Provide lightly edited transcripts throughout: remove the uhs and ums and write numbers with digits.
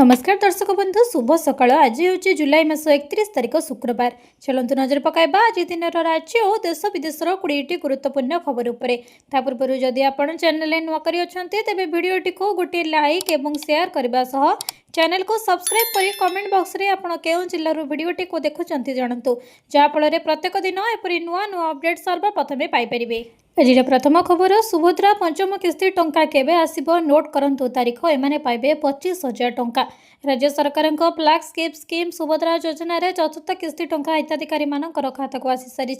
नमस्कार दर्शक बंधु शुभ सकाळ। आज हूँ जुलाई मास 31 तारिख शुक्रवार। चलतु नजर पकाइबा आज दिन राज्य और देश विदेशर 20टी गुरुत्वपूर्ण खबर उपरे। ता पूर्व जदि आपण चैनल नुआ करी अछंती तेबे वीडियोटी को गोटे लाइक एवं शेयर करबा सह चैनल को सब्सक्राइब करी कमेंट बॉक्स रे आपण केउ जिल्लार वीडियोटी को देखुचंती जानंतु, जा फल प्रत्येक दिन एपरी नुआ नुआ अपडेट सर्वप्रथमे पाई परिबे। आज प्रथम खबर, सुभद्रा पंचम किस्ती टंका केबे आसीबो नोट करंतु तारीख एमाने पाइबे 25,000 टंका। राज्य सरकार फ्लैग स्कीम सुभद्रा योजना रे चतुर्थ किस्ती टंका हिताधिकारी मानकर खाता को आसी सारी।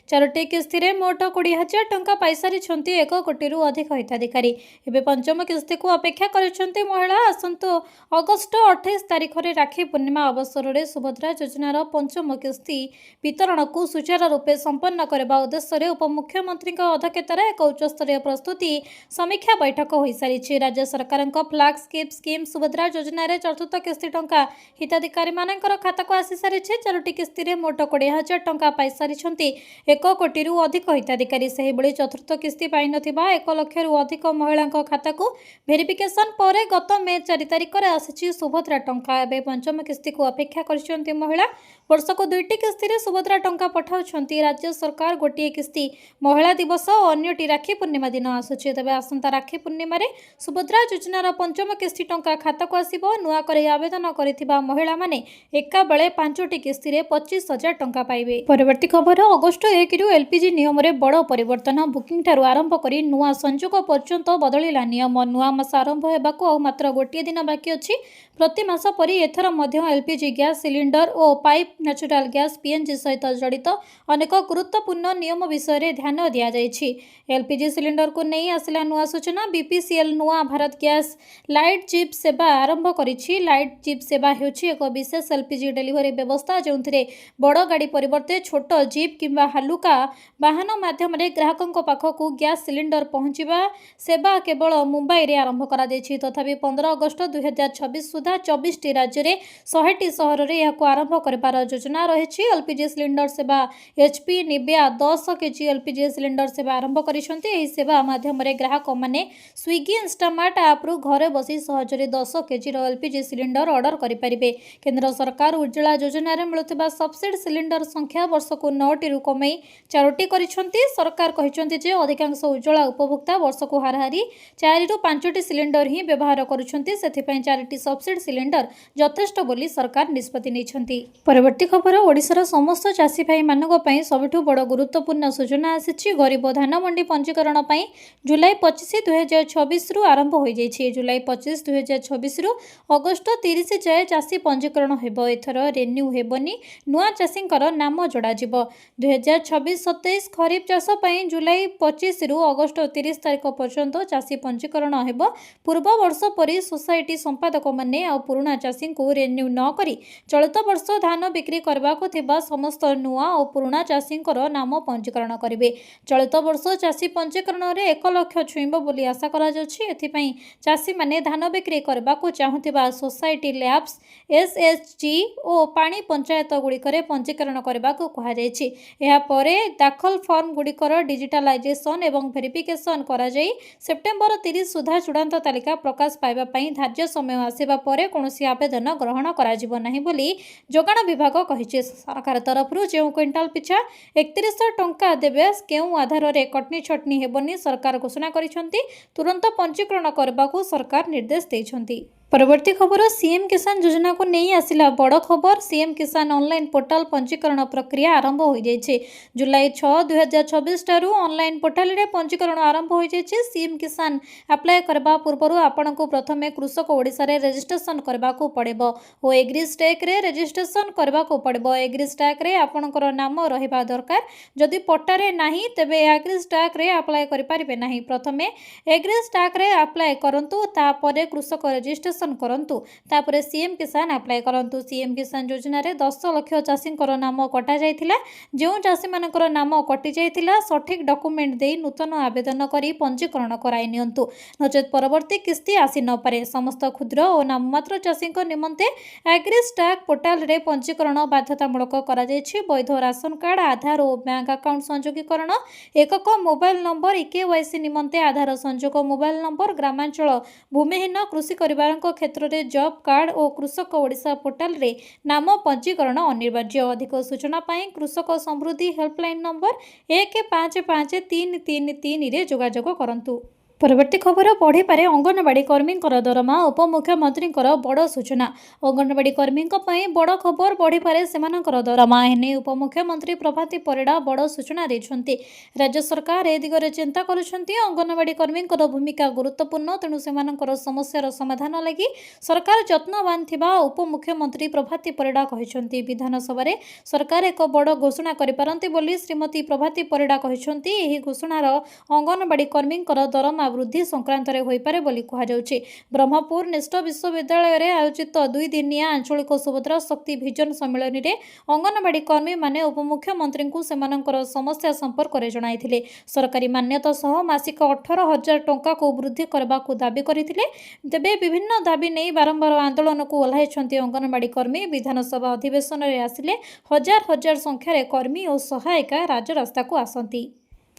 4टी किस्ती रे मोट 20,000 टंका पाई सारी 1 कोटी रु अधिक हिताधिकारी। एबे पंचम किस्ती को अपेक्षा करिसेंती महिला। आसंतो अगस्ट 28 तारिख रे राखी पूर्णिमा अवसर में सुभद्रा योजनार पंचम किस्ती वितरण को सुचारू रूपे संपन्न करने उद्देश्य उपमुख्यमंत्री अध्यक्षतार एक उच्चस्तरीय प्रस्तुति समीक्षा बैठक हो सारी। राज्य सरकार फ्लैग स्कीम सुभद्रा योजना रे चतुर्थ किस्ती टंका हिताधिकारी मानकर खाता को आसी सारी। 4टी किस्ती रे मोट 20,000 टंका पाई सारी 1 कोटी रु अधिक हिताधिकारी। से भली चतुर्थ किस्ती पाई नथिबा 1 लाख रु अधिक महिला खाता को वेरिफिकेशन पर गत मे 4 तारिख रे आसी सुभद्रा टंका। एबे पंचम किस्ती को अपेक्षा करछंती महिला। वर्ष को 2टी किस्ती रे सुभद्रा टंका पठाउछंती राज्य सरकार। गोटे किस्ती महिला दिवस और अन्यटी राखी पूर्णिमा दिन आसुछि। तेबे आसंता राखी पूर्णिमा रे सुभद्रा योजनार पंचम किस्ती टंका खाता को आसीबो। नुआ करे आवेदन करिथिबा महिला माने एका बेले 5टी किस्ती रे 25,000 टंका पाइबे। परवर्ती खबर, अगस्ट 1 रु एलपीजी नियम रे बड़ परिवर्तन। बुकिंग ठारू आरंभ करी नुआ संजोग पर्यंत बदलिला नियम। नुआ मास आरंभ हेबाकू आ मात्र गोटे दिन बाकी अछि। प्रति मास परि एथर मध्य एलपीजी गैस सिलिंडर और पाइप नेचुरल गैस पीएनजी सहित जड़ित अनेक गुरुत्वपूर्ण नियम विषय रे ध्यान दिया जायछि। एलपीजी सिलिंडर को नहीं आसिला नुआ सूचना। बीपीसीएल नुआ भारत गैस लाइट जीप सेवा आरंभ करिछि। लाइट जीप सेवा हेउछि एक विशेष एलपीजी डेलीवरी व्यवस्था जोंथिरे बड़ गाड़ी परिवर्ते छोट जीप किंबा हालुका वाहन माध्यम रे ग्राहकों पाखकू गैस सिलिंडर पहुंचीबा सेवा केवल मुंबई रे आरंभ करा दैछि। तथापि 15 अगस्त 2026 सुधा 24टी राज्य रे 100टी सहर रे याको आरंभ करबार योजना रहिछि। एलपीजी सिलिंडर सेवा HP Nivea 10 KG LPG cylinder सेवा आरंभ करिसेंती। एही सेवा माध्यम रे ग्राहक माने स्विगी इंस्टामार्ट ऐप रु घरे बसी सहजरे 10 केजी रो एलपीजी सिलिंडर ऑर्डर करि परिबे। केंद्र सरकार उज्ज्वला योजना रे मिलुथिबा सब्सिडी सिलिंडर संख्या वर्ष को 9टी रु कमई 4टी करिसेंती। सरकार कहिसेंती जे अधिकांश उज्ज्वला उपभोक्ता वर्ष को हाराहारी 4 रु 5टी सिलिंडर ही व्यवहार करुछंती। सेथि पई 4टी सब्सिडी सिलिंडर यथेष्ट बोली सरकार निष्पत्ति नेछंती। परवर्ती खबर, ओडिशार समस्त चासी भाई मानक पई सबठु बड़ गुरुत्वपूर्ण सूचना आसिछि। गरीब धान मंडी पंजीकरण पई जुलाई 25 2026 रु आरंभ हो जाइछि। जुलाई 25 2026 रु अगस्त 30 जाए चासी पंजीकरण हेबो। एथर रेन्यू हेबनी, नुआ चासींकर नाम जोड़ा जिवो। 2026-27 खरीफ चाष पई जुलाई 25 रु अगस्त 30 तारिख पर्यंत चासी पंजीकरण हेबो। पूर्व वर्ष परि सोसाइटी संपादक माने आ पुराना चासी को रेन्यू न करी चलित वर्ष धान बिक्री करबा को थिबा समस्त नुआ और पुराना चासींकर नाम पंजीकरण करिवे। चलित वर्ष चासी पंजीकरण रे 1 लाख छुईबो बोली आशा करा जाउछि। एथिपई चासी माने धान बिक्री करबा को चाहुथिबा सोसाइटी लैब्स एसएचजी और पानी पंचायत गुड़िकरे पंजीकरण करबा को कहा जायछि। एहा परे दाखल फॉर्म गुड़िकर डिजिटलाइजेशन एवं वेरिफिकेशन करा जाई सेप्टेम्बर 30 सुधा चूड़ांत तालिका प्रकाश पाइबा पई धार्य समय आसिबा परे कोनोसी आवेदन ग्रहण करा जिवो नाही बोली जोगाण विभाग कहिछि। सरकार तरफरु जे क्विंटाल पिछा 3100 टंका देबे केउ आधार रे कटनी छटनी हेबनी सरकार घोषणा करिसेंती। तुरंत पंजीकरण करबा को सरकार निर्देश दैछंती। परवर्ती खबर, सीएम किसान योजना को नहीं आसिला बड़ खबर। सीएम किसान ऑनलाइन पोर्टल पंजीकरण प्रक्रिया आरंभ हो जाइछे। जुलाई 6 2026 ठारू ऑनलाइन पोर्टल रे पंजीकरण आरंभ हो जाइछे। सीएम किसान अप्लाई करबा पूर्व आपन को प्रथमे कृषक ओडिसा रे रजिस्ट्रेशन करबा को पड़ेबो ओ एग्रीस्टैक रे रजिस्ट्रेशन करबा को पड़ेबो। एग्रीस्टैक रे आपनकर नाम रहिबा दरकार। जदि पट्टा रे नाही तेबे एग्रीस्टैक रे अप्लाई करि परिबे नाही। प्रथमे एग्रीस्टैक रे अप्लाई करंतु तापरे कृषक रजिस्ट्रेशन करंतु तापरे सीएम किसान अप्लाई करंतु। सीएम किसान योजना रे 10 लाख चासींकर नाम कटा जायतिला। जो चासी मानकर नाम कटि जायतिला सठिक डॉक्यूमेंट देई नूतन आवेदन करी पंजीकरण कराई नियंतु, नचेत परवर्ती किस्ती आसी न पारे। समस्त क्षुद्र और नाममात्र चासींक निमंते एग्रीस्टैक पोर्टल रे पंजीकरण बाध्यतामूलक करा जायछि। वैध राशन कार्ड, आधार और बैंक अकाउंट संयोगीकरण, एकक मोबाइल नंबर, इकेवाईसी निमंते आधार संयोग मोबाइल नंबर, ग्रामांचल भूमिहीन कृषि करिवारक क्षेत्र में जॉब कार्ड और कृषक ओडिशा पोर्टाल रे नाम पंजीकरण अनिवार्य। अधिक सूचना पाई कृषक समृद्धि हेल्पलाइन नंबर 155333 रे जोगाजोग करंतु। परवर्ती खबर बढ़ी पारे अंगनवाड़ी कर्मी दरमा उपमुख्यमंत्री बड़ सूचना। अंगनवाड़ी कर्मी बड़ खबर बढ़ी पारे सेमानकर दरमा एने उपमुख्यमंत्री प्रभाती परिड़ा बड़ सूचना देछंती। राज्य सरकार ए दिगरे चिंता करुछंती। अंगनवाड़ी कर्मी भूमिका गुरुत्वपूर्ण, तेणु सेमानकर समस्यार समाधान लगी सरकार यत्नवान थिबा उपमुख्यमंत्री प्रभाती परिड़ा कहिसंती। विधानसभा रे सरकार एक बड़ घोषणा करिपारंती बोली श्रीमती प्रभाती परिड़ा कहिसंती। एही घोषणार अंगनवाड़ी कर्मी दरमा वृद्धि संक्रांत होईपारे बोली कहुछि। ब्रह्मपुर निष्ठ विश्वविद्यालय रे आयोजित 2 दिनिया आंचलिक सुभद्रा शक्ति विजन सम्मेलन रे अंगनवाड़ी कर्मी माने उपमुख्यमंत्री को सेमानकर समस्या संपर्क में जणाइथिले। सरकारी मान्यता सह मासिक 18,000 टंका को वृद्धि करबा को दाबी करथिले। तेबे विभिन्न दाबी नहीं बारंबार आंदोलन को ओह्लाइछंती अंगनवाड़ी कर्मी। विधानसभा अधिवेशन रे आसिले हजार हजार संख्यार कर्मी और सहायिका राजरास्ता को आसंती।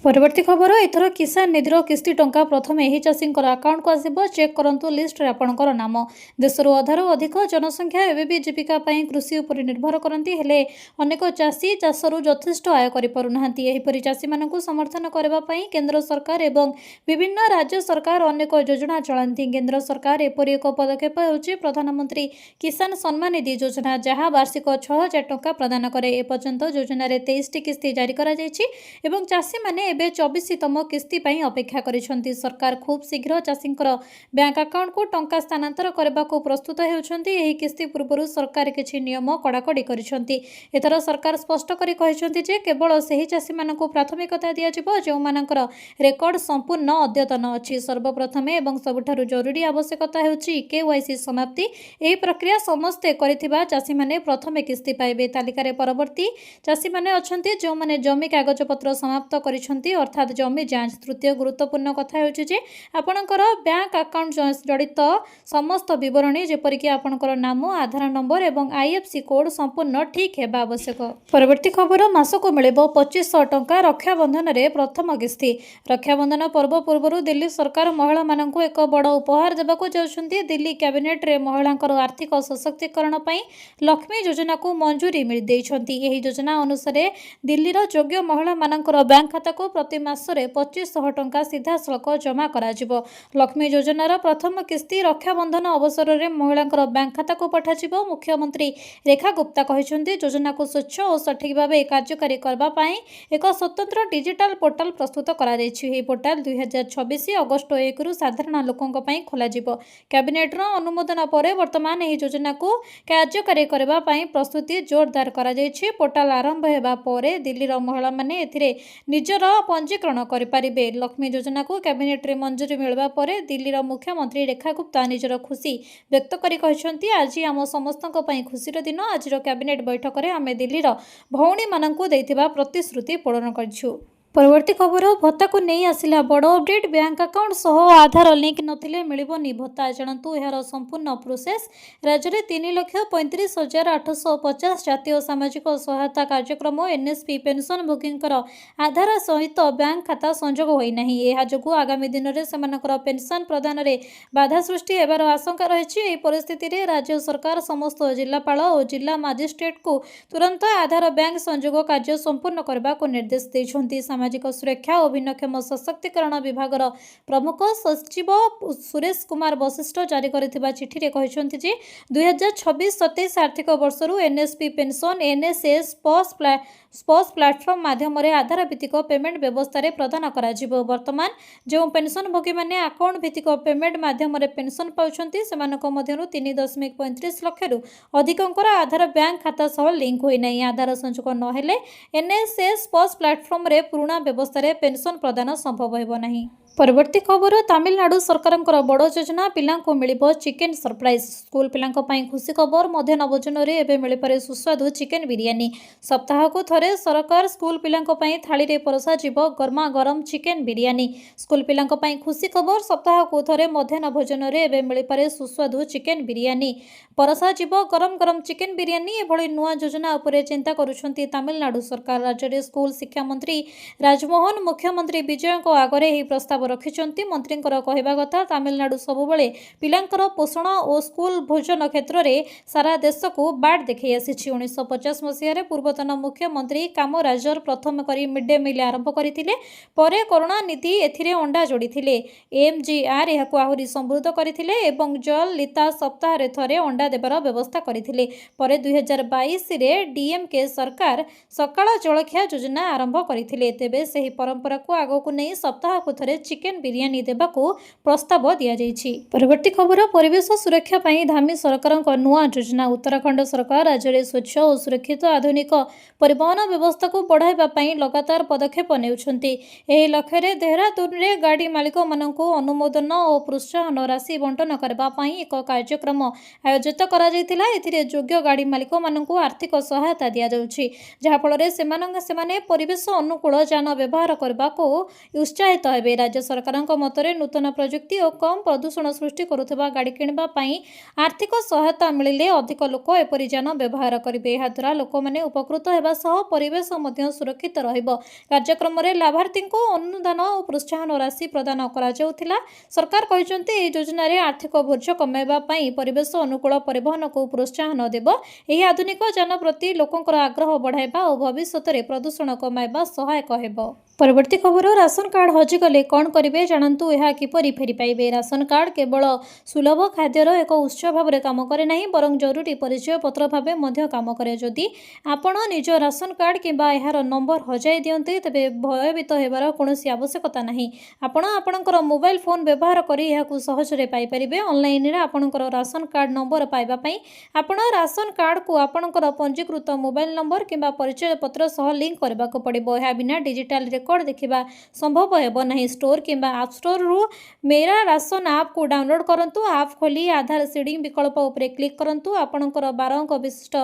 परवर्ती खबर एथर किसान निधिर किस्ती टंका प्रथम यही चाषी अकाउंट को आसब। चेक करंतु लिस्ट रे आपणकर नाम। देशर अधारू अधिक जनसंख्या एवं भी जीविका कृषि उपर निर्भर करती हेले अनेक चाषी चाषरू यथेष्ट आय करिपारुनाहांती। एहिपरि चाषी मानकु समर्थन करबा पई केंद्र सरकार एवं विभिन्न राज्य सरकार अनेक योजना चलांती। केंद्र सरकार एपरि एक पदक्षेप हेउछि प्रधानमंत्री किसान सम्मान निधि योजना, जहां वार्षिक 6,000 टंका प्रदान करे। एपर्यंत योजना रे 23 टी किस्ती जारी करा जायछि एवं चाषी माने एबे 24तम किस्ती पई अपेक्षा करिसंती। सरकार खूब शीघ्र चाषींकर बैंक अकाउंट को टंका स्थानांतर करबा को प्रस्तुत हेउछंती। एही किस्ती पूर्वरु सरकार किछि नियम कड़ाकड़ी करिसंती। एथर सरकार स्पष्ट करी कहिसंती जे केवल सही चाषी मानकु प्राथमिकता दिया जिवो जो मानकर रेकर्ड संपूर्ण अद्यतन अछि। सर्वप्रथमे एवं सबुठारु जरूरी आवश्यकता हेउछि केवाईसी समाप्ति। एही प्रक्रिया समस्ते करिथिबा चाषी माने प्रथमे किस्ती पाइबे। तालिका रे परवर्ती चाषी माने अछंती जो माने जमी कागज पत्र समाप्त करिसंती अर्थात जमी जांच। तृतीय गुरुत्वपूर्ण कथा हेउछि जे आपणकर बैंक अकाउंट जड़ित समस्त विवरणी जेपरिक आपणकर नाम, आधार नंबर एवं आईएफसी कोड संपूर्ण ठीक हेबा आवश्यक। परवर्ती खबर मासको मिलिबो 2500 टंका रक्षाबंधन रे प्रथम किस्ती। रक्षाबंधन पर्व पूर्व दिल्ली सरकार महिला मानकु एक बड़ उपहार देबाकू जाउछंती। दिल्ली कैबिनेट रे महिलांकर आर्थिक सशक्तिकरण पई लक्ष्मी योजना को मंजूरी मिल दैछंती। एही योजना अनुसार दिल्लीर योग्य महिला मानकर बैंक खाता को प्रति मासरे 2500 टंका सीधा सड़क जमा कराजिबो। लक्ष्मी योजनार प्रथम किस्ती रक्षाबंधन अवसर में महिलांकर बैंक खाता को पठाजिबो। मुख्यमंत्री रेखा गुप्ता कहिसंती योजना को स्वच्छ और सठिक भाव कार्यकारी करबा पई एक स्वतंत्र डिजिटल पोर्टाल प्रस्तुत करा दैछि। एही पोर्टाल 2026 अगस्त 1 रु साधारण लोकंक पई खोलाजिबो। कैबिनेट रो अनुमोदन पर वर्तमान एही योजना को कार्यकारी करबा पई प्रस्तुति जोरदार करा दैछि। पोर्टाल आरंभ हेबा परे दिल्लीर महिला माने एथिरे निजर पंजीकरण करें। लक्ष्मी योजना को कैबिनेट रे मंजूरी मिलवा पर दिल्लीर मुख्यमंत्री रेखा गुप्ता निजर खुशी व्यक्त करी कहिसंती आज आम समस्तक पई खुशीर दिन। आज कैबिनेट बैठक में आम दिल्लीर भौणी मानकु दैथिबा प्रतिश्रुति पूर्ण करिछु। परवर्ती खबर भत्ता को नहीं आसिला बड़ अपडेट। बैंक अकाउंट सह आधार लिंक नथिले मिलिबनी भत्ता। जानतु एहार संपूर्ण प्रोसेस। राज्य में 3,35,850 जातीय सामाजिक सहायता कार्यक्रम एनएसपी पेंशन भोगींकर आधार सहित बैंक खाता संजोग होई नाही। एहा जोगु आगामी दिन में सेमानकर पेंशन प्रदान में बाधा सृष्टि हेबार आशंका रहिछि। एही परिस्थिति रे राज्य सरकार समस्त जिलापाल और जिला मजिस्ट्रेट को तुरंत आधार बैंक संजोग कार्य संपूर्ण करबा को निर्देश दैछंती। सामाजिक सुरक्षा और भिन्नक्षम सशक्तिकरण विभाग प्रमुख सचिव सुरेश कुमार वशिष्ठ जारी करथिबा चिठी रे कहिसंती जे 2026-27 आर्थिक वर्षरु एनएसपी पेंशन एनएसएस स्पॉस प्लेटफॉर्म माध्यम आधार भित्तिक पेमेंट व्यवस्था प्रदान कराजिबो। वर्तमान जो पेंशन भोगी माने अकाउंट भित्तिक पेमेंट माध्यम पेंशन पाउछंती सेमानक मध्यरु 3.35 लक्षरु अधिकंकर आधार बैंक खाता सह लिंक होई नै। आधार संजोग न हेले एनएसएस स्पॉस प्लेटफॉर्म रे पुराना व्यवस्था पेंशन प्रदान संभव हेबो नाही। परवर्ती खबर तमिलनाडु सरकार बड़ योजना पिला को मिलिबो चिकेन सरप्राइज। स्कूल पिलांक पई खुशी खबर मध्याह्न भोजन रे एबे मिलिपारे सुस्वादु चिकेन बिरियानी। सप्ताह को थरे सरकार स्कूल पिलांक पई थाली रे परसा जीवो गरमा गरम चिकेन बिरियानी। स्कूल पिलांक पई खुशी खबर सप्ताह को थरे मध्याह्न भोजन रे एबे मिलिपारे सुस्वादु चिकेन बिरियानी परसा जीवो गरम गरम चिकेन बिरियानी। एभଳି नुआ योजना उपरे चिंता करुछंती तमिलनाडु सरकार। राज्य रे स्कूल शिक्षा मंत्री राजमोहन मुख्यमंत्री विजय को आगरे ही प्रस्ताव ରଖିଛନ୍ତି। ମନ୍ତ୍ରୀଙ୍କର କହିବା କଥା, ତାମିଲନାଡୁ ସବୁବେଳେ ପିଲାଙ୍କର ପୋଷଣ ଓ ସ୍କୁଲ ଭୋଜନ କ୍ଷେତ୍ରରେ ସାରା ଦେଶକୁ ବାଟ୍ ଦେଖାଇ ଆସିଛି। 1950 ମସିହାରେ ପୂର୍ବତନ ମୁଖ୍ୟମନ୍ତ୍ରୀ କାମରାଜର ପ୍ରଥମ କରି ମିଡ୍ ଡେ ମିଲ୍ ଆରମ୍ଭ କରିଥିଲେ। ପରେ କରୁଣାନିଧି ଏଥିରେ ଅଣ୍ଡା ଯୋଡ଼ିଥିଲେ। MGR ଏହାକୁ ଆହୁରି ସମୃଦ୍ଧ କରିଥିଲେ ଏବଂ ଜୟଲଲିତା ସପ୍ତାହରେ ଥରେ ଅଣ୍ଡା ଦେବାର ବ୍ୟବସ୍ଥା କରିଥିଲେ। ପରେ 2022ରେ DMK ସରକାର ସକାଳ ଜଳଖିଆ ଯୋଜନା ଆରମ୍ଭ କରିଥିଲେ। ତେବେ ସେହି ପରମ୍ପରାକୁ ଆଗକୁ ନେଇ ସପ୍ତାହକୁ ଥରେ ଚିକେନ ବିରିୟାନୀ ଦେବାକୁ ପ୍ରସ୍ତାବ ଦିଆଯାଇଛି। ପରବର୍ତ୍ତୀ ଖବର, ପରିବେଶ ସୁରକ୍ଷା ପାଇଁ ଧାମୀ ସରକାରଙ୍କ ନୂଆ ଯୋଜନା। ଉତ୍ତରାଖଣ୍ଡ ସରକାର ରାଜ୍ୟରେ ସ୍ୱଚ୍ଛ ଓ ସୁରକ୍ଷିତ ଆଧୁନିକ ପରିବହନ ବ୍ୟବସ୍ଥାକୁ ବଢ଼ାଇବା ପାଇଁ ଲଗାତାର ପଦକ୍ଷେପ ନେଉଛନ୍ତି। ଏହି ଲକ୍ଷ୍ୟରେ ଦେହରାଦୁନରେ ଗାଡ଼ି ମାଲିକମାନଙ୍କୁ ଅନୁମୋଦନ ଓ ପ୍ରୋତ୍ସାହନ ରାଶି ବଣ୍ଟନ କରିବା ପାଇଁ ଏକ କାର୍ଯ୍ୟକ୍ରମ ଆୟୋଜିତ କରାଯାଇଥିଲା। ଏଥିରେ ଯୋଗ୍ୟ ଗାଡ଼ି ମାଲିକମାନଙ୍କୁ ଆର୍ଥିକ ସହାୟତା ଦିଆଯାଉଛି, ଯାହାଫଳରେ ସେମାନେ ପରିବେଶ ଅନୁକୂଳ ଯାନ ବ୍ୟବହାର କରିବାକୁ ଉତ୍ସାହିତ ହେବେ। ରାଜ୍ୟ ସରକାରଙ୍କ ମତରେ ନୂତନ ପ୍ରଯୁକ୍ତି ଓ କମ୍ ପ୍ରଦୂଷଣ ସୃଷ୍ଟି କରୁଥିବା ଗାଡ଼ି କିଣିବା ପାଇଁ ଆର୍ଥିକ ସହାୟତା ମିଳିଲେ ଅଧିକ ଲୋକ ଏପରି ଯାନ ବ୍ୟବହାର କରିବେ। ଏହାଦ୍ୱାରା ଲୋକମାନେ ଉପକୃତ ହେବା ସହ ପରିବେଶ ମଧ୍ୟ ସୁରକ୍ଷିତ ରହିବ। କାର୍ଯ୍ୟକ୍ରମରେ ଲାଭାର୍ଥୀଙ୍କୁ ଅନୁଦାନ ଓ ପ୍ରୋତ୍ସାହନ ରାଶି ପ୍ରଦାନ କରାଯାଉଥିଲା। ସରକାର କହିଛନ୍ତି, ଏହି ଯୋଜନାରେ ଆର୍ଥିକ ବୋଝ କମାଇବା ପାଇଁ ପରିବେଶ ଅନୁକୂଳ ପରିବହନକୁ ପ୍ରୋତ୍ସାହନ ଦେବ। ଏହି ଆଧୁନିକ ଯାନ ପ୍ରତି ଲୋକଙ୍କର ଆଗ୍ରହ ବଢ଼ାଇବା ଓ ଭବିଷ୍ୟତରେ ପ୍ରଦୂଷଣ କମାଇବା ସହାୟକ ହେବ। ପରବର୍ତ୍ତୀ ଖବର, ରାସନ କାର୍ଡ ହଜିଗଲେ କ'ଣ କରିବେ ଜାଣନ୍ତୁ, ଏହା କିପରି ଫେରି ପାଇବେ। ରାସନ କାର୍ଡ କେବଳ ସୁଲଭ ଖାଦ୍ୟର ଏକ ଉତ୍ସ ଭାବରେ କାମ କରେ ନାହିଁ, ବରଂ ଜରୁରୀ ପରିଚୟ ପତ୍ର ଭାବେ ମଧ୍ୟ କାମ କରେ। ଯଦି ଆପଣ ନିଜ ରାସନ କାର୍ଡ କିମ୍ବା ଏହାର ନମ୍ବର ହଜାଇ ଦିଅନ୍ତି, ତେବେ ଭୟଭୀତ ହେବାର କୌଣସି ଆବଶ୍ୟକତା ନାହିଁ। ଆପଣ ଆପଣଙ୍କର ମୋବାଇଲ ଫୋନ୍ ବ୍ୟବହାର କରି ଏହାକୁ ସହଜରେ ପାଇପାରିବେ। ଅନଲାଇନରେ ଆପଣଙ୍କର ରାସନ କାର୍ଡ ନମ୍ବର ପାଇବା ପାଇଁ ଆପଣ ରାସନ କାର୍ଡକୁ ଆପଣଙ୍କର ପଞ୍ଜୀକୃତ ମୋବାଇଲ ନମ୍ବର କିମ୍ବା ପରିଚୟ ପତ୍ର ସହ ଲିଙ୍କ କରିବାକୁ ପଡ଼ିବ। ଏହା ବିନା ଡିଜିଟାଲ ରେକର୍ଡ ଦେଖିବା ସମ୍ଭବ ହେବ ନାହିଁ। ଷ୍ଟୋର କିମ୍ବା ଆପ୍ ଷ୍ଟୋରରୁ ମେରା ରାସନ ଆପ୍କୁ ଡାଉନଲୋଡ୍ କରନ୍ତୁ। ଆପ୍ ଖୋଲି ଆଧାର ସିଡିଂ ବିକଳ୍ପ ଉପରେ କ୍ଲିକ୍ କରନ୍ତୁ। ଆପଣଙ୍କର 12 ଅଙ୍କ ବିଶିଷ୍ଟ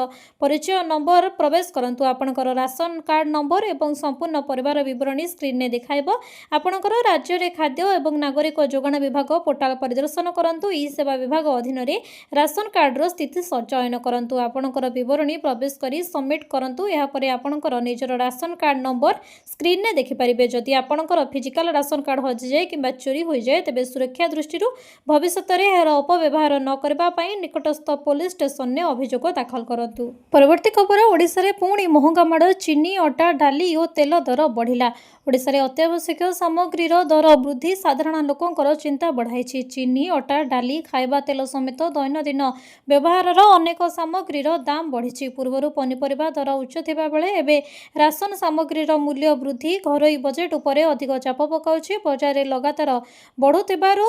ପରିଚୟ ନମ୍ବର ପ୍ରବେଶ କରନ୍ତୁ। ଆପଣଙ୍କର ରାସନ କାର୍ଡ ନମ୍ବର ଏବଂ ସମ୍ପୂର୍ଣ୍ଣ ପରିବାର ବିବରଣୀ ସ୍କ୍ରିନରେ ଦେଖାଇବ। ଆପଣଙ୍କର ରାଜ୍ୟରେ ଖାଦ୍ୟ ଏବଂ ନାଗରିକ ଯୋଗାଣ ବିଭାଗ ପୋର୍ଟାଲ ପରିଦର୍ଶନ କରନ୍ତୁ। ଇ ସେବା ବିଭାଗ ଅଧୀନରେ ରାସନ କାର୍ଡର ସ୍ଥିତି ଚୟନ କରନ୍ତୁ। ଆପଣଙ୍କର ବିବରଣୀ ପ୍ରବେଶ କରି ସବମିଟ୍ କରନ୍ତୁ। ଏହାପରେ ଆପଣଙ୍କର ନିଜର ରାସନ କାର୍ଡ ନମ୍ବର ସ୍କ୍ରିନରେ ଦେଖିପାରିବେ। ଯଦି ଆପଣଙ୍କର ଫିଜିକାଲ ରାସନ କାର୍ଡ ହଜିଯାଏ କିମ୍ବା ଚୋରି ହୋଇଯାଏ, ତେବେ ସୁରକ୍ଷା ଦୃଷ୍ଟିରୁ ଭବିଷ୍ୟତରେ ଏହାର ଅପବ୍ୟବହାର ନ କରିବା ପାଇଁ ନିକଟସ୍ଥ ପୋଲିସ ଷ୍ଟେସନରେ ଅଭିଯୋଗ ଦାଖଲ କରନ୍ତୁ। ପରବର୍ତ୍ତୀ ଖବର, ଓଡ଼ିଶାରେ ପୁଣି ମହଙ୍ଗା ମାଡ଼। ଚିନି, ଅଟା, ଡାଲି ଓ ତେଲ ଦର ବଢ଼ିଲା। ଓଡ଼ିଶାରେ ଅତ୍ୟାବଶ୍ୟକୀୟ ସାମଗ୍ରୀର ଦର ବୃଦ୍ଧି ସାଧାରଣ ଲୋକଙ୍କର ଚିନ୍ତା ବଢ଼ାଇଛି। ଚିନି, ଅଟା, ଡାଲି, ଖାଇବା ତେଲ ସମେତ ଦୈନନ୍ଦିନ ବ୍ୟବହାରର ଅନେକ ସାମଗ୍ରୀର ଦାମ ବଢ଼ିଛି। ପୂର୍ବରୁ ପନିପରିବା ଦର ଉଚ୍ଚ ଥିବା ବେଳେ ଏବେ ରାସନ ସାମଗ୍ରୀର ମୂଲ୍ୟ ବୃଦ୍ଧି ଘରୋଇ ବଜେଟ୍ ଉପରେ ଅଧିକ ଚାପ ପକାଉଛି। ବଜାରରେ ଲଗାତାର ବଢ଼ୁଥିବାରୁ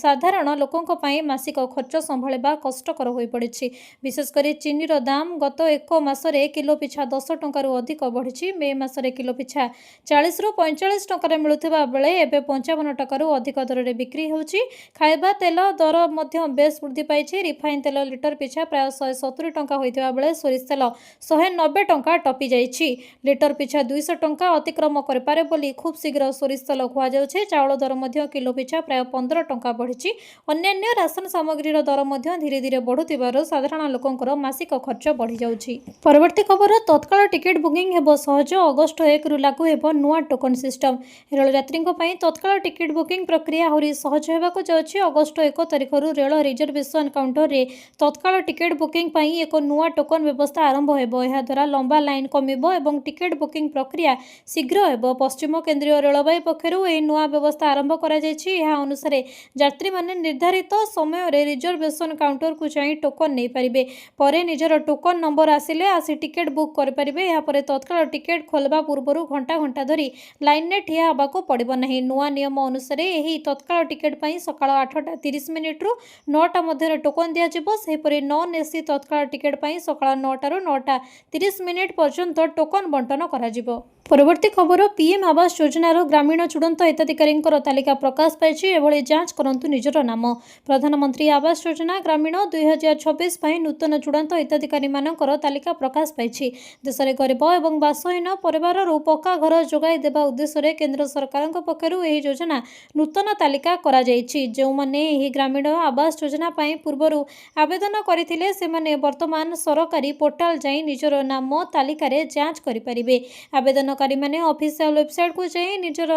ସାଧାରଣ ଲୋକଙ୍କ ପାଇଁ ମାସିକ ଖର୍ଚ୍ଚ ସମ୍ଭାଳିବା କଷ୍ଟକର ହୋଇପଡ଼ିଛି। ବିଶେଷ କରି ଚିନିର ଦାମ ଗତ ଏକ ମାସରେ କିଲୋ ପିଛା 10 ଟଙ୍କାରୁ ଅଧିକ ବଢ଼ିଛି। ମେ ମାସରେ କିଲୋ ପିଛା 40ରୁ 45 ଟଙ୍କାରେ ମିଳୁଥିବା ବେଳେ ଏବେ 55 ଟଙ୍କାରୁ ଅଧିକ ଦରରେ ବିକ୍ରି ହେଉଛି। ଖାଇବା ତେଲ ଦର ମଧ୍ୟ ବେଶ୍ ବୃଦ୍ଧି ପାଇଛି। ରିଫାଇନ ତେଲ ଲିଟର ପିଛା ପ୍ରାୟ 170 ଟଙ୍କା ହୋଇଥିବା ବେଳେ ସୋରିଷ ତେଲ 190 ଟଙ୍କା ଟପି ଯାଇଛି। ଲିଟର ପିଛା 200 ଟଙ୍କା ଅତିକ୍ରମ କରିପାରେ ବୋଲି ଖୁବ୍ ଶୀଘ୍ର ସୋରିଷ ତେଲ କୁହାଯାଉଛି। ଚାଉଳ ଦର ମଧ୍ୟ କିଲୋ ପିଛା ପ୍ରାୟ 15 ଟଙ୍କା ବଢ଼ିଛି। ଅନ୍ୟାନ୍ୟ ରାସନ ସାମଗ୍ରୀର ଦର ମଧ୍ୟ ଧୀରେ ଧୀରେ ବଢ଼ୁଥିବାରୁ ସାଧାରଣ ଲୋକଙ୍କର ମାସିକ ଖର୍ଚ୍ଚ ବଢ଼ିଯାଉଛି। ପରବର୍ତ୍ତୀ ଖବର, ତତ୍କାଳ ଟିକେଟ ବୁକିଂ ହେବ ସହଜ। ଅଗଷ୍ଟ 1ରୁ ଲାଗୁ ହେବ ନୂଆ ଟୋକନ ସିଷ୍ଟମ। ରେଳ ଯାତ୍ରୀଙ୍କ ପାଇଁ ତତ୍କାଳ ଟିକେଟ ବୁକିଂ ପ୍ରକ୍ରିୟା ଆହୁରି ସହଜ ହେବାକୁ ଯାଉଛି। ଅଗଷ୍ଟ 1 ତାରିଖରୁ ରେଳ ରିଜର୍ଭେସନ କାଉଣ୍ଟରରେ ତତ୍କାଳ ଟିକେଟ ବୁକିଂ ପାଇଁ ଏକ ନୂଆ ଟୋକନ ବ୍ୟବସ୍ଥା ଆରମ୍ଭ ହେବ। ଏହାଦ୍ୱାରା ଲମ୍ବା ଲାଇନ କମିବ ଏବଂ ଟିକେଟ ବୁକିଂ ପ୍ରକ୍ରିୟା ଶୀଘ୍ର ହେବ। ପଶ୍ଚିମ କେନ୍ଦ୍ରୀୟ ରେଳବାଇ ପକ୍ଷରୁ ଏହି ନୂଆ ବ୍ୟବସ୍ଥା ଆରମ୍ଭ କରାଯାଇଛି। ଏହା ଅନୁସାରେ ଯାତ୍ରୀମାନେ ନିର୍ଦ୍ଧାରିତ ସମୟରେ ରିଜର୍ଭେସନ କାଉଣ୍ଟରକୁ ଯାଇ ଟୋକନ ନେଇପାରିବେ। ପରେ ନିଜର ଟୋକନ ନମ୍ବର ଆସିଲେ ଆସି ଟିକେଟ ବୁକ୍ କରିପାରିବେ। ଏହାପରେ ତତ୍କାଳ ଟିକେଟ ଖୋଲିବା ପୂର୍ବରୁ ଘଣ୍ଟା ଘଣ୍ଟା ଧରି ଲାଇନରେ ଠିଆ ହେବାକୁ ପଡ଼ିବ ନାହିଁ। ନୂଆ ନିୟମ ଅନୁସାରେ ଏହି ତତ୍କାଳ ଟିକେଟ ପାଇଁ ସକାଳ 8:30ରୁ 9ଟା ମଧ୍ୟରେ ଟୋକନ ଦିଆଯିବ। ସେହିପରି ନନ୍ ଏସି ତତ୍କାଳ ଟିକେଟ ପାଇଁ ସକାଳ 9ଟାରୁ 9:30 ପର୍ଯ୍ୟନ୍ତ ଟୋକନ ବଣ୍ଟନ କରାଯିବ। ପରବର୍ତ୍ତୀ ଖବର, ପିଏମ୍ ଆବାସ ଯୋଜନାର ଗ୍ରାମୀଣ ଚୂଡ଼ାନ୍ତ ହିତାଧିକାରୀଙ୍କର ତାଲିକା ପ୍ରକାଶ ପାଇଛି। ଏଭଳି ଯାଞ୍ଚ କରନ୍ତୁ ନିଜର ନାମ। ପ୍ରଧାନମନ୍ତ୍ରୀ ଆବାସ ଯୋଜନା ଗ୍ରାମୀଣ 2026 ପାଇଁ ନୂତନ ଚୂଡ଼ାନ୍ତ ହିତାଧିକାରୀମାନଙ୍କର ତାଲିକା ପ୍ରକାଶ ପାଇଛି। ଦେଶରେ ଗରିବ ଏବଂ ବାସହୀନ ପରିବାରରୁ ପକ୍କା ଘର ଯୋଗାଇ ଦେବା ଉଦ୍ଦେଶ୍ୟରେ କେନ୍ଦ୍ର ସରକାରଙ୍କ ପକ୍ଷରୁ ଏହି ଯୋଜନା ନୂତନ ତାଲିକା କରାଯାଇଛି। ଯେଉଁମାନେ ଏହି ଗ୍ରାମୀଣ ଆବାସ ଯୋଜନା ପାଇଁ ପୂର୍ବରୁ ଆବେଦନ କରିଥିଲେ, ସେମାନେ ବର୍ତ୍ତମାନ ସରକାରୀ ପୋର୍ଟାଲ ଯାଇ ନିଜର ନାମ ତାଲିକାରେ ଯାଞ୍ଚ କରିପାରିବେ। ଆବେଦନ ଆବେଦନକାରୀମାନେ ଅଫିସିଆଲ ୱେବସାଇଟକୁ ଯାଇ ନିଜର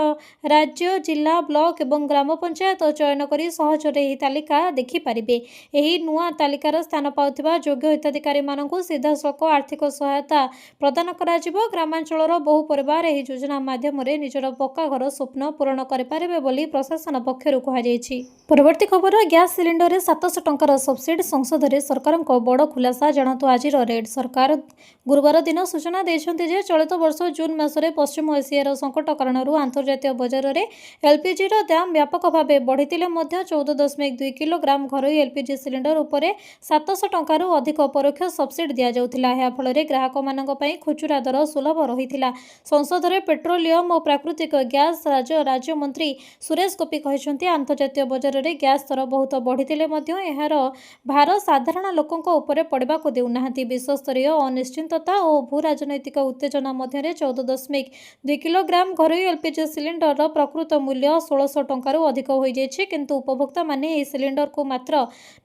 ରାଜ୍ୟ, ଜିଲ୍ଲା, ବ୍ଲକ ଏବଂ ଗ୍ରାମ ପଞ୍ଚାୟତ ଚୟନ କରି ସହଜରେ ଏହି ତାଲିକା ଦେଖିପାରିବେ। ଏହି ନୂଆ ତାଲିକାର ସ୍ଥାନ ପାଉଥିବା ଯୋଗ୍ୟ ହିତାଧିକାରୀମାନଙ୍କୁ ସିଧାସଳଖ ଆର୍ଥିକ ସହାୟତା ପ୍ରଦାନ କରାଯିବ। ଗ୍ରାମାଞ୍ଚଳର ବହୁ ପରିବାର ଏହି ଯୋଜନା ମାଧ୍ୟମରେ ନିଜର ପକ୍କା ଘର ସ୍ୱପ୍ନ ପୂରଣ କରିପାରିବେ ବୋଲି ପ୍ରଶାସନ ପକ୍ଷରୁ କୁହାଯାଇଛି। ପରବର୍ତ୍ତୀ ଖବର, ଗ୍ୟାସ୍ ସିଲିଣ୍ଡରରେ 700 ଟଙ୍କାର ସବସିଡି ସଂସଦରେ ସରକାରଙ୍କ ବଡ଼ ଖୁଲାସା। ଜାଣନ୍ତୁ ଆଜିର ରେଟ୍। ସରକାର ଗୁରୁବାର ଦିନ ସୂଚନା ଦେଇଛନ୍ତି ଯେ ଚଳିତ ବର୍ଷ ଜୁନ୍ ମାସରେ ପଶ୍ଚିମ ଏସିଆର ସଙ୍କଟ କାରଣରୁ ଆନ୍ତର୍ଜାତୀୟ ବଜାରରେ ଏଲ୍ପିଜିର ଦାମ ବ୍ୟାପକ ଭାବେ ବଢ଼ିଥିଲେ ମଧ୍ୟ 14.2 କିଲୋଗ୍ରାମ ଘରୋଇ ଏଲ୍ପିଜି ସିଲିଣ୍ଡର ଉପରେ 700 ଟଙ୍କାରୁ ଅଧିକ ପରୋକ୍ଷ ସବସିଡି ଦିଆଯାଉଥିଲା। ଏହା ଫଳରେ ଗ୍ରାହକମାନଙ୍କ ପାଇଁ ଖୁଚୁରା ଦର ସୁଲଭ ରହିଥିଲା। ସଂସଦରେ ପେଟ୍ରୋଲିୟମ ଓ ପ୍ରାକୃତିକ ଗ୍ୟାସ୍ ରାଜ୍ୟମନ୍ତ୍ରୀ ସୁରେଶ ଗୋପୀ କହିଛନ୍ତି, ଆନ୍ତର୍ଜାତୀୟ ବଜାରରେ ଗ୍ୟାସ୍ ଦର ବହୁତ ବଢ଼ିଥିଲେ ମଧ୍ୟ ଏହାର ଭାର ସାଧାରଣ ଲୋକଙ୍କ ଉପରେ ପଡ଼ିବାକୁ ଦେଉନାହାନ୍ତି। ବିଶ୍ୱସ୍ତରୀୟ ଅନିଶ୍ଚିତତା ଓ ଭୂ-ରାଜନୈତିକ ଉତ୍ତେଜନା ମଧ୍ୟରେ 14.2 କିଲୋଗ୍ରାମ ଘରୋଇ ଏଲ୍ପିଜି ସିଲିଣ୍ଡରର ପ୍ରକୃତ ମୂଲ୍ୟ 1600 ଟଙ୍କାରୁ ଅଧିକ ହୋଇଯାଇଛି, କିନ୍ତୁ ଉପଭୋକ୍ତାମାନେ ଏହି ସିଲିଣ୍ଡରକୁ ମାତ୍ର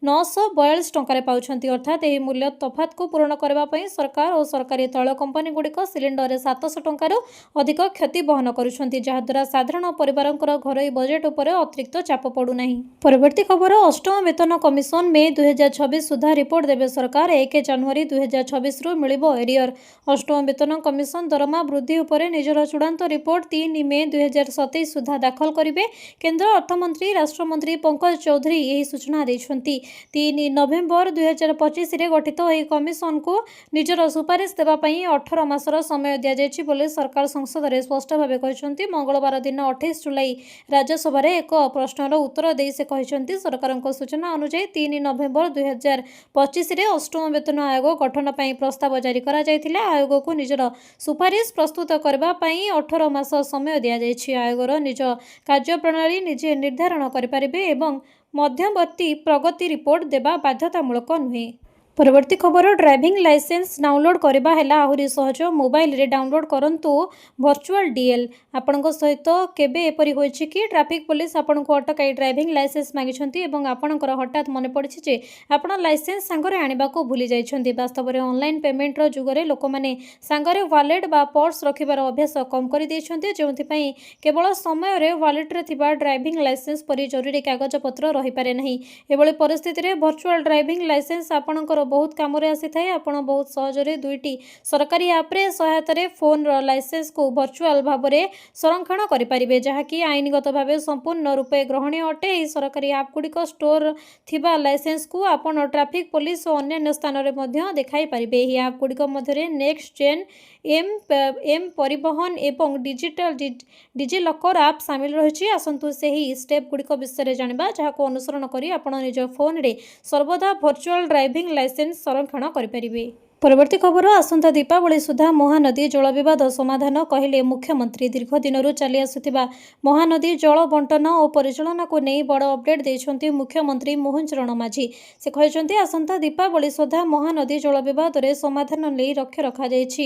942 ଟଙ୍କାରେ ପାଉଛନ୍ତି। ଅର୍ଥାତ୍ ଏହି ମୂଲ୍ୟ ତଫାତକୁ ପୂରଣ କରିବା ପାଇଁ ସରକାର ଓ ସରକାରୀ ତୈଳ କମ୍ପାନୀଗୁଡ଼ିକ ସିଲିଣ୍ଡରରେ 700 ଟଙ୍କାରୁ ଅଧିକ କ୍ଷତି ବହନ କରୁଛନ୍ତି, ଯାହାଦ୍ୱାରା ସାଧାରଣ ପରିବାରଙ୍କର ଘରୋଇ ବଜେଟ୍ ଉପରେ ଅତିରିକ୍ତ ଚାପ ପଡ଼ୁନାହିଁ। ପରବର୍ତ୍ତୀ ଖବର, ଅଷ୍ଟମ ବେତନ କମିଶନ ମେ 2026 ସୁଦ୍ଧା ରିପୋର୍ଟ ଦେବେ ସରକାର। 1 ଜାନୁଆରୀ 2026ରୁ ମିଳିବ ଏରିୟର। ଅଷ୍ଟମ ବେତନ କମିଶନ ଦରମା ବୃଦ୍ଧି ଉପରେ ନିଜର ଚୂଡ଼ାନ୍ତ ରିପୋର୍ଟ 3 ମେ 2027 ସୁଦ୍ଧା ଦାଖଲ କରିବେ। କେନ୍ଦ୍ର ଅର୍ଥମନ୍ତ୍ରୀ ରାଷ୍ଟ୍ରମନ୍ତ୍ରୀ ପଙ୍କଜ ଚୌଧୁରୀ ଏହି ସୂଚନା ଦେଇଛନ୍ତି। 3 ନଭେମ୍ବର 2025ରେ ଗଠିତ ଏହି କମିଶନକୁ ନିଜର ସୁପାରିଶ ଦେବା ପାଇଁ 18 ମାସର ସମୟ ଦିଆଯାଇଛି ବୋଲି ସରକାର ସଂସଦରେ ସ୍ପଷ୍ଟ ଭାବେ କହିଛନ୍ତି। ମଙ୍ଗଳବାର ଦିନ 28 ଜୁଲାଇ ରାଜ୍ୟସଭାରେ ଏକ ପ୍ରଶ୍ନର ଉତ୍ତର ଦେଇ ସେ କହିଛନ୍ତି, ସରକାରଙ୍କ ସୂଚନା ଅନୁଯାୟୀ 3 ନଭେମ୍ବର 2025ରେ ଅଷ୍ଟମ ବେତନ ଆୟୋଗ ଗଠନ ପାଇଁ ପ୍ରସ୍ତାବ ଜାରି କରାଯାଇଥିଲା। ଆୟୋଗକୁ ନିଜର ସୁପାରିଶ ପ୍ରସ୍ତୁତ କରିବା ପାଇଁ 18 ମାସ ସମୟ ଦିଆଯାଇଛି। ଆୟୋଗର ନିଜ କାର୍ଯ୍ୟପ୍ରଣାଳୀ ନିଜେ ନିର୍ଦ୍ଧାରଣ କରିପାରିବେ ଏବଂ ମଧ୍ୟବର୍ତ୍ତୀ ପ୍ରଗତି ରିପୋର୍ଟ ଦେବା ବାଧ୍ୟତାମୂଳକ ନୁହେଁ। ପରବର୍ତ୍ତୀ ଖବର, ଡ୍ରାଇଭିଂ ଲାଇସେନ୍ସ ଡାଉନଲୋଡ୍ କରିବା ହେଲା ଆହୁରି ସହଜ। ମୋବାଇଲରେ ଡାଉନଲୋଡ୍ କରନ୍ତୁ ଭର୍ଚୁଆଲ ଡିଏଲ୍। ଆପଣଙ୍କ ସହିତ କେବେ ଏପରି ହୋଇଛି କି ଟ୍ରାଫିକ୍ ପୋଲିସ ଆପଣଙ୍କୁ ଅଟକାଇ ଡ୍ରାଇଭିଂ ଲାଇସେନ୍ସ ମାଗିଛନ୍ତି ଏବଂ ଆପଣଙ୍କର ହଠାତ୍ ମନେ ପଡ଼ିଛି ଯେ ଆପଣ ଲାଇସେନ୍ସ ସାଙ୍ଗରେ ଆଣିବାକୁ ଭୁଲି ଯାଇଛନ୍ତି? ବାସ୍ତବରେ ଅନଲାଇନ୍ ପେମେଣ୍ଟର ଯୁଗରେ ଲୋକମାନେ ସାଙ୍ଗରେ ୱାଲେଟ୍ ବା ପର୍ସ ରଖିବାର ଅଭ୍ୟାସ କମ୍ କରିଦେଇଛନ୍ତି, ଯେଉଁଥିପାଇଁ କେବଳ ସମୟରେ ୱାଲେଟ୍ରେ ଥିବା ଡ୍ରାଇଭିଂ ଲାଇସେନ୍ସ ପରି ଜରୁରୀ କାଗଜପତ୍ର ରହିପାରେ ନାହିଁ। ଏଭଳି ପରିସ୍ଥିତିରେ ଭର୍ଚୁଆଲ ଡ୍ରାଇଭିଂ ଲାଇସେନ୍ସ ଆପଣଙ୍କର ବହୁତ କାମରେ ଆସିଥାଏ। ଆପଣ ବହୁତ ସହଜରେ 2ଟି ସରକାରୀ ଆପ୍ରେ ସହାୟତାରେ ଫୋନର ଲାଇସେନ୍ସକୁ ଭର୍ଚୁଆଲ ଭାବରେ ସଂରକ୍ଷଣ କରିପାରିବେ, ଯାହାକି ଆଇନଗତ ଭାବେ ସମ୍ପୂର୍ଣ୍ଣ ରୂପେ ଗ୍ରହଣୀୟ ଅଟେ। ଏହି ସରକାରୀ ଆପ୍ଗୁଡ଼ିକ ଷ୍ଟୋର ଥିବା ଲାଇସେନ୍ସକୁ ଆପଣ ଟ୍ରାଫିକ୍ ପୋଲିସ ଓ ଅନ୍ୟାନ୍ୟ ସ୍ଥାନରେ ମଧ୍ୟ ଦେଖାଇ ପାରିବେ। ଏହି ଆପ୍ଗୁଡ଼ିକ ମଧ୍ୟରେ ନେକ୍ସଟ ଜେନ୍, ଏମ୍ ପରିବହନ ଏବଂ ଡିଜିଲକର ଆପ୍ ସାମିଲ ରହିଛି। ଆସନ୍ତୁ ସେହି ଷ୍ଟେପ୍ଗୁଡ଼ିକ ବିଷୟରେ ଜାଣିବା, ଯାହାକୁ ଅନୁସରଣ କରି ଆପଣ ନିଜ ଫୋନରେ ସର୍ବଦା ଭର୍ଚୁଆଲ ଡ୍ରାଇଭିଂ ଲାଇସେନ୍ସ ସଂରକ୍ଷଣ କରିପାରିବେ। ପରବର୍ତ୍ତୀ ଖବର, ଆସନ୍ତା ଦୀପାବଳି ସୁଦ୍ଧା ମହାନଦୀ ଜଳ ବିବାଦ ସମାଧାନ କହିଲେ ମୁଖ୍ୟମନ୍ତ୍ରୀ। ଦୀର୍ଘ ଦିନରୁ ଚାଲି ଆସୁଥିବା ମହାନଦୀ ଜଳ ବଣ୍ଟନ ଓ ପରିଚାଳନାକୁ ନେଇ ବଡ଼ ଅପଡେଟ୍ ଦେଇଛନ୍ତି ମୁଖ୍ୟମନ୍ତ୍ରୀ ମୋହନ ଚରଣ ମାଝୀ। ସେ କହିଛନ୍ତି, ଆସନ୍ତା ଦୀପାବଳି ସୁଦ୍ଧା ମହାନଦୀ ଜଳ ବିବାଦରେ ସମାଧାନ ନେଇ ଲକ୍ଷ୍ୟ ରଖାଯାଇଛି।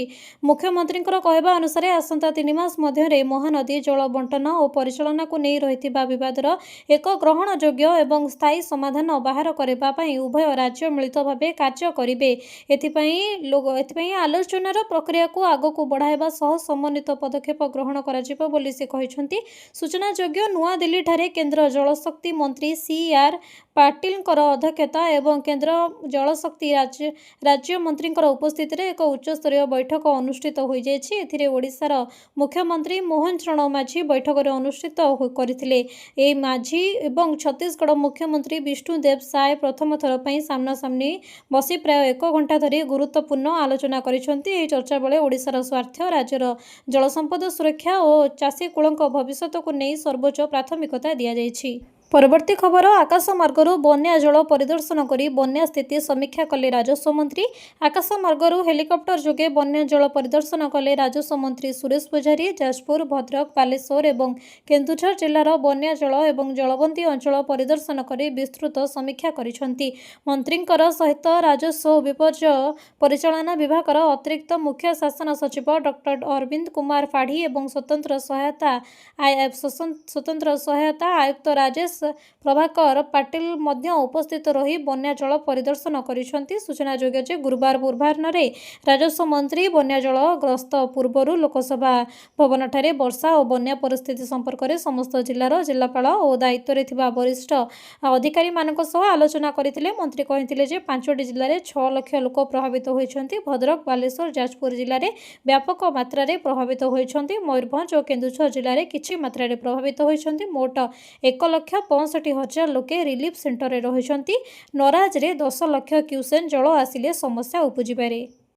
ମୁଖ୍ୟମନ୍ତ୍ରୀଙ୍କର କହିବା ଅନୁସାରେ ଆସନ୍ତା 3 ମାସ ମଧ୍ୟରେ ମହାନଦୀ ଜଳ ବଣ୍ଟନ ଓ ପରିଚାଳନାକୁ ନେଇ ରହିଥିବା ବିବାଦର ଏକ ଗ୍ରହଣଯୋଗ୍ୟ ଏବଂ ସ୍ଥାୟୀ ସମାଧାନ ବାହାର କରିବା ପାଇଁ ଉଭୟ ରାଜ୍ୟ ମିଳିତ ଭାବେ କାର୍ଯ୍ୟ କରିବେ। ଏଥିପାଇଁ ଆଲୋଚନାର ପ୍ରକ୍ରିୟାକୁ ଆଗକୁ ବଢ଼ାଇବା ସହ ସମନ୍ୱିତ ପଦକ୍ଷେପ ଗ୍ରହଣ କରାଯିବ ବୋଲି ସେ କହିଛନ୍ତି। ସୂଚନାଯୋଗ୍ୟ, ନୂଆଦିଲ୍ଲୀଠାରେ କେନ୍ଦ୍ର ଜଳଶକ୍ତି ମନ୍ତ୍ରୀ CR ପାଟିଲଙ୍କର ଅଧ୍ୟକ୍ଷତା ଏବଂ କେନ୍ଦ୍ର ଜଳଶକ୍ତି ରାଜ୍ୟମନ୍ତ୍ରୀଙ୍କର ଉପସ୍ଥିତିରେ ଏକ ଉଚ୍ଚସ୍ତରୀୟ ବୈଠକ ଅନୁଷ୍ଠିତ ହୋଇଯାଇଛି। ଏଥିରେ ଓଡ଼ିଶାର ମୁଖ୍ୟମନ୍ତ୍ରୀ ମୋହନ ଚରଣ ମାଝୀ ବୈଠକରେ ଅନୁଷ୍ଠିତ କରିଥିଲେ। ଏହି ମାଝୀ ଏବଂ ଛତିଶଗଡ଼ ମୁଖ୍ୟମନ୍ତ୍ରୀ ବିଷ୍ଣୁଦେବ ସାଏ ପ୍ରଥମ ଥର ପାଇଁ ସାମ୍ନାସାମ୍ନି ବସି ପ୍ରାୟ 1 ଘଣ୍ଟା ଧରି ଗୁରୁତ୍ୱପୂର୍ଣ୍ଣ ଆଲୋଚନା କରିଛନ୍ତି। ଏହି ଚର୍ଚ୍ଚା ବେଳେ ଓଡ଼ିଶାର ସ୍ୱାର୍ଥ, ରାଜ୍ୟର ଜଳସମ୍ପଦ ସୁରକ୍ଷା ଓ ଚାଷୀକୂଳଙ୍କ ଭବିଷ୍ୟତକୁ ନେଇ ସର୍ବୋଚ୍ଚ ପ୍ରାଥମିକତା ଦିଆଯାଇଛି। ପରବର୍ତ୍ତୀ ଖବର, ଆକାଶମାର୍ଗରୁ ବନ୍ୟା ଜଳ ପରିଦର୍ଶନ କରି ବନ୍ୟା ସ୍ଥିତି ସମୀକ୍ଷା କଲେ ରାଜସ୍ୱ ମନ୍ତ୍ରୀ। ଆକାଶମାର୍ଗରୁ ହେଲିକପ୍ଟର ଯୋଗେ ବନ୍ୟା ଜଳ ପରିଦର୍ଶନ କଲେ ରାଜସ୍ୱ ମନ୍ତ୍ରୀ ସୁରେଶ ପୂଝାରୀ। ଯାଜପୁର, ଭଦ୍ରକ, ବାଲେଶ୍ୱର ଏବଂ କେନ୍ଦୁଝର ଜିଲ୍ଲାର ବନ୍ୟା ଜଳ ଏବଂ ଜଳବନ୍ଦୀ ଅଞ୍ଚଳ ପରିଦର୍ଶନ କରି ବିସ୍ତୃତ ସମୀକ୍ଷା କରିଛନ୍ତି। ମନ୍ତ୍ରୀଙ୍କର ସହିତ ରାଜସ୍ୱ ଓ ବିପର୍ଯ୍ୟୟ ପରିଚାଳନା ବିଭାଗର ଅତିରିକ୍ତ ମୁଖ୍ୟ ଶାସନ ସଚିବ ଡକ୍ଟର ଅରବିନ୍ଦ କୁମାର ପାଢ଼ୀ ଏବଂ ସ୍ୱତନ୍ତ୍ର ସହାୟତା ଆୟୁକ୍ତ ରାଜେଶ ପ୍ରଭାକର ପାଟିଲ ମଧ୍ୟ ଉପସ୍ଥିତ ରହି ବନ୍ୟା ଜଳ ପରିଦର୍ଶନ କରିଛନ୍ତି। ସୂଚନାଯୋଗ୍ୟ ଯେ ଗୁରୁବାର ପୂର୍ବାହ୍ନରେ ରାଜସ୍ୱ ମନ୍ତ୍ରୀ ବନ୍ୟା ଜଳ ଗ୍ରସ୍ତ ପୂର୍ବରୁ ଲୋକସଭା ଭବନଠାରେ ବର୍ଷା ଓ ବନ୍ୟା ପରିସ୍ଥିତି ସମ୍ପର୍କରେ ସମସ୍ତ ଜିଲ୍ଲାର ଜିଲ୍ଲାପାଳ ଓ ଦାୟିତ୍ୱରେ ଥିବା ବରିଷ୍ଠ ଅଧିକାରୀମାନଙ୍କ ସହ ଆଲୋଚନା କରିଥିଲେ। ମନ୍ତ୍ରୀ କହିଥିଲେ ଯେ 5ଟି ଜିଲ୍ଲାରେ 6 ଲକ୍ଷ ଲୋକ ପ୍ରଭାବିତ ହୋଇଛନ୍ତି। ଭଦ୍ରକ, ବାଲେଶ୍ୱର, ଯାଜପୁର ଜିଲ୍ଲାରେ ବ୍ୟାପକ ମାତ୍ରାରେ ପ୍ରଭାବିତ ହୋଇଛନ୍ତି। ମୟୂରଭଞ୍ଜ ଓ କେନ୍ଦୁଝର ଜିଲ୍ଲାରେ କିଛି ମାତ୍ରାରେ ପ୍ରଭାବିତ ହୋଇଛନ୍ତି। ମୋଟ 1,65,000 ଲୋକେ ରିଲିଫ୍ ସେଣ୍ଟରରେ ରହିଛନ୍ତି। ନରାଜରେ 10 ଲକ୍ଷ କ୍ୟୁସେକ୍ ଜଳ ଆସିଲେ ସମସ୍ୟା ଉପୁଜିପାରେ।